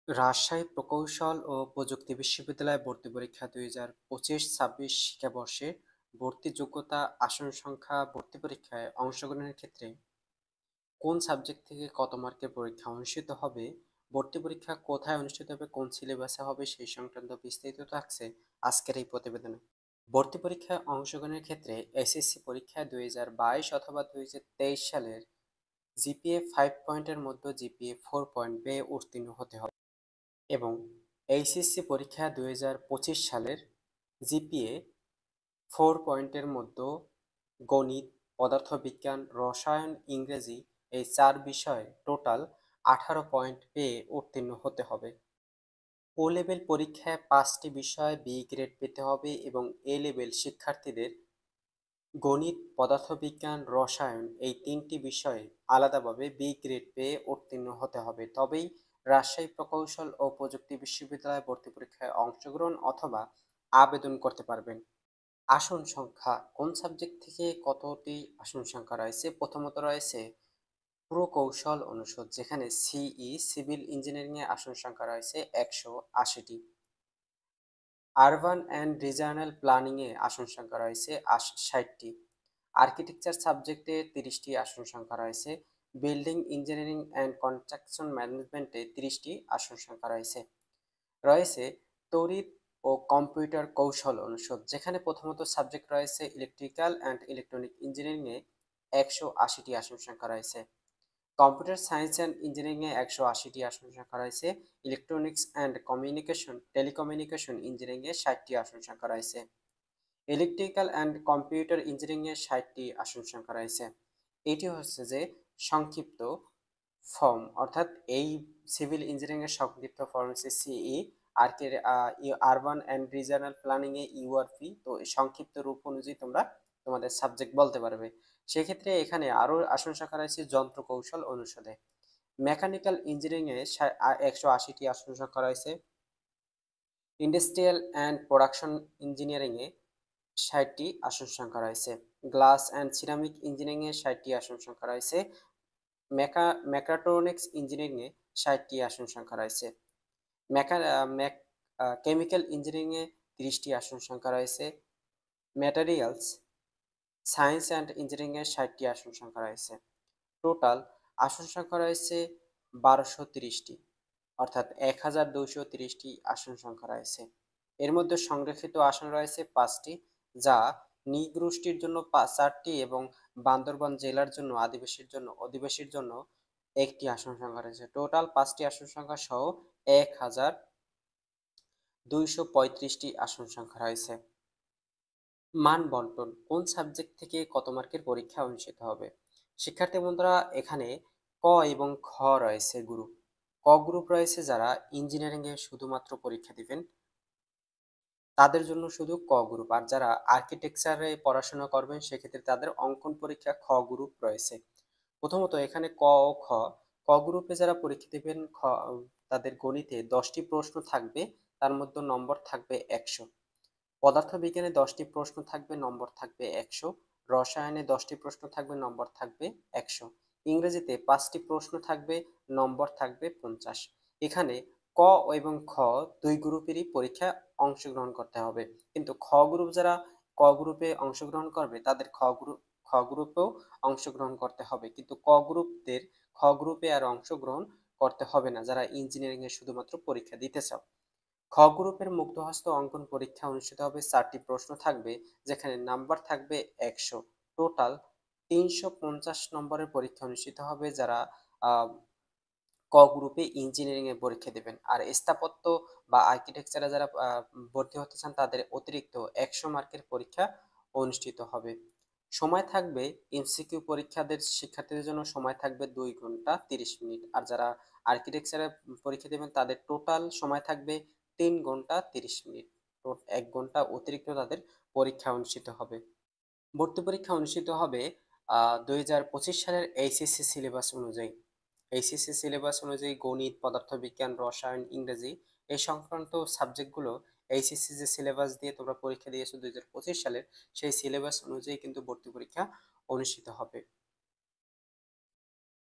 রাজশাহী প্রকৌশল ও প্রযুক্তি বিশ্ববিদ্যালয় ভর্তি পরীক্ষা ২০২৫-২৬ শিক্ষাবর্ষে ভর্তি যোগ্যতা, আসন সংখ্যা, ভর্তি পরীক্ষায় অংশগ্রহণের ক্ষেত্রে কোন সাবজেক্ট থেকে কত মার্কের পরীক্ষা অনুষ্ঠিত হবে, ভর্তি পরীক্ষা কোথায় অনুষ্ঠিত হবে, কোন সিলেবাসে হবে সেই সংক্রান্ত বিস্তারিত থাকছে আজকের এই প্রতিবেদনে। ভর্তি পরীক্ষায় অংশগ্রহণের ক্ষেত্রে এসএসসি পরীক্ষায় ২০২২ অথবা ২০২৩ সালের জিপিএ 5 পয়েন্টের মধ্যে জিপিএ 4 পয়েন্ট পেয়ে উত্তীর্ণ হতে হবে এবং এইচএসসি পরীক্ষা ২০২৫ সালের জিপিএ 4 পয়েন্টের মধ্যে গণিত, পদার্থবিজ্ঞান, রসায়ন, ইংরেজি এই ৪ বিষয়ে টোটাল ১৮ পয়েন্ট পেয়ে উত্তীর্ণ হতে হবে। ও লেভেল পরীক্ষায় ৫টি বিষয়ে বি গ্রেড পেতে হবে এবং এ লেভেল শিক্ষার্থীদের গণিত, পদার্থবিজ্ঞান, রসায়ন এই ৩টি বিষয়ে আলাদাভাবে বি গ্রেড পেয়ে উত্তীর্ণ হতে হবে। তবেই রাজশাহী প্রকৌশল ও প্রযুক্তি বিশ্ববিদ্যালয়ে ভর্তি পরীক্ষায় অংশগ্রহণ অথবা আবেদন করতে পারবেন। আসন সংখ্যা কোন সাবজেক্ট থেকে কতটি আসন সংখ্যা রয়েছে? প্রথমত রয়েছে প্রকৌশল অনুষদ, যেখানে সিভিল ইঞ্জিনিয়ারিং এ আসন সংখ্যা রয়েছে ১৮০টি। আরবান অ্যান্ড রিজিওনাল প্ল্যানিং এ আসন সংখ্যা রয়েছে ৬০টি। আর্কিটেকচার সাবজেক্টে ৩০টি আসন সংখ্যা রয়েছে। বিল্ডিং ইঞ্জিনিয়ারিং অ্যান্ড কনস্ট্রাকশন ম্যানেজমেন্টে ৩০টি আসন সংখ্যা রয়েছে। রয়েছে তড়িৎ ও কম্পিউটার কৌশল অনুষদ, যেখানে প্রথমত সাবজেক্ট রয়েছে ইলেকট্রিক্যাল অ্যান্ড ইলেকট্রনিক ইঞ্জিনিয়ারিং এ ১৮০টি আসন সংখ্যা রয়েছে। কম্পিউটার সায়েন্স অ্যান্ড ইঞ্জিনিয়ারিং এ ১৮০টি আসন সংখ্যা রয়েছে। ইলেকট্রনিক্স অ্যান্ড টেলিকমিউনিকেশন ইঞ্জিনিয়ারিং এ ৬০টি আসন সংখ্যা রয়েছে। ইলেকট্রিক্যাল অ্যান্ড কম্পিউটার ইঞ্জিনিয়ারিং এ ৬০টি আসন সংখ্যা রয়েছে। এটি হচ্ছে যে সংক্ষিপ্ত ফর্ম, অর্থাৎ এই সিভিল ইঞ্জিনিয়ারিং এর সংক্ষিপ্ত ফর্ম হচ্ছে সিই। Urban and regional planning A URP. তো এই সংক্ষিপ্ত রূপ অনুযায়ী তোমরা তোমাদের সাবজেক্ট বলতে পারবে। সেক্ষেত্রে এখানে আরো আসন সংখ্যা রয়েছে যন্ত্র কৌশল অনুষদে। মেকানিক্যাল ইঞ্জিনিয়ারিং এ ১৮০টি আসন সংখ্যা রয়েছে। ইন্ডাস্ট্রিয়াল অ্যান্ড প্রোডাকশন ইঞ্জিনিয়ারিং এ ৬০টি আসন সংখ্যা রয়েছে। গ্লাস অ্যান্ড সিরামিক ইঞ্জিনিয়ারিং এ ৬০টি আসন সংখ্যা রয়েছে। মেকাট্রনিক্স ইঞ্জিনিয়ারিং এ ৬০টি আসন সংখ্যা রয়েছে। কেমিক্যাল ইঞ্জিনিয়ারিং এ ৩০টি আসন সংখ্যা রয়েছে। ম্যাটেরিয়ালস সায়েন্স অ্যান্ড ইঞ্জিনিয়ারিং এর ৬০টি আসন সংখ্যা রয়েছে। টোটাল আসন সংখ্যা রয়েছে ১২৩০টি, অর্থাৎ ১২৩০টি আসন সংখ্যা রয়েছে। এর মধ্যে সংরক্ষিত আসন রয়েছে ৫টি, যা নৃগোষ্ঠীর জন্য ৪টি এবং বান্দরবান জেলার জন্য অধিবাসীর জন্য ১টি আসন সংখ্যা রয়েছে। টোটাল ৫টি আসন সংখ্যা সহ ১২৩৫টি আসন সংখ্যা রয়েছে। মান বন্টন কোন সাবজেক্ট থেকে কত মার্কের পরীক্ষা অনুষ্ঠিত হবে? শিক্ষার্থী বন্ধুরা, এখানে ক এবং খ রয়েছে গ্রুপ। ক গ্রুপ রয়েছে যারা ইঞ্জিনিয়ারিং এ শুধুমাত্র পরীক্ষা দিবেন, তাদের জন্য শুধু ক গ্রুপ। আর যারা আর্কিটেকচারে পড়াশোনা করবেন সেক্ষেত্রে তাদের অঙ্কন পরীক্ষা খ গ্রুপ রয়েছে। প্রথমত এখানে ক ও খ। ক গ্রুপে যারা পরীক্ষা দিবেন তাদের গণিতে 10টি প্রশ্ন থাকবে, তার মধ্যে নম্বর থাকবে 100। পদার্থবিজ্ঞানে 10টি প্রশ্ন থাকবে, নম্বর থাকবে 100। রসায়নে 10টি প্রশ্ন থাকবে, নম্বর থাকবে 100। ইংরেজিতে 5টি প্রশ্ন থাকবে, নম্বর থাকবে 50। এখানে ক এবং খ দুই গ্রুপেরই পরীক্ষা অংশগ্রহণ করতে হবে, কিন্তু ক গ্রুপে অংশগ্রহণ করবে তাদের খ গ্রুপেও অংশগ্রহণ করতে হবে, কিন্তু খ গ্রুপে আর অংশগ্রহণ করতে হবে না যারা ইঞ্জিনিয়ারিং এ শুধুমাত্র পরীক্ষা দিতে চাও। খ গ্রুপের মুক্তহস্ত অঙ্কন পরীক্ষা অনুষ্ঠিত হবে, 4টি প্রশ্ন থাকবে, যেখানে নাম্বার থাকবে 100। টোটাল 350 নম্বরের পরীক্ষা অনুষ্ঠিত হবে যারা আহ, ক গ্রুপে ইঞ্জিনিয়ারিং এ পরীক্ষা দেবেন। আর স্থাপত্য বা আর্কিটেকচারে যারা ভর্তি হতে চান তাদের অতিরিক্ত 100 মার্কের পরীক্ষা অনুষ্ঠিত হবে। সময় থাকবে এমসিকিউ শিক্ষার্থীদের জন্য সময় থাকবে 2 ঘন্টা 30 মিনিট। আর যারা আর্কিটেকচারে পরীক্ষা দেবেন তাদের টোটাল সময় থাকবে 3 ঘন্টা 30 মিনিট। 1 ঘন্টা অতিরিক্ত তাদের পরীক্ষা অনুষ্ঠিত হবে। ভর্তি পরীক্ষা অনুষ্ঠিত হবে ২০২৫ সালের এইচএসসি সিলেবাস অনুযায়ী গণিত, পদার্থবিজ্ঞান, রসায়ন, ইংরেজি এই সংক্রান্ত সাবজেক্টগুলো এইচএসসি যে সিলেবাস দিয়ে তোমরা পরীক্ষা দিয়েছো ২০২৫ সালের, সেই সিলেবাস অনুযায়ী কিন্তু ভর্তি পরীক্ষা অনুষ্ঠিত হবে।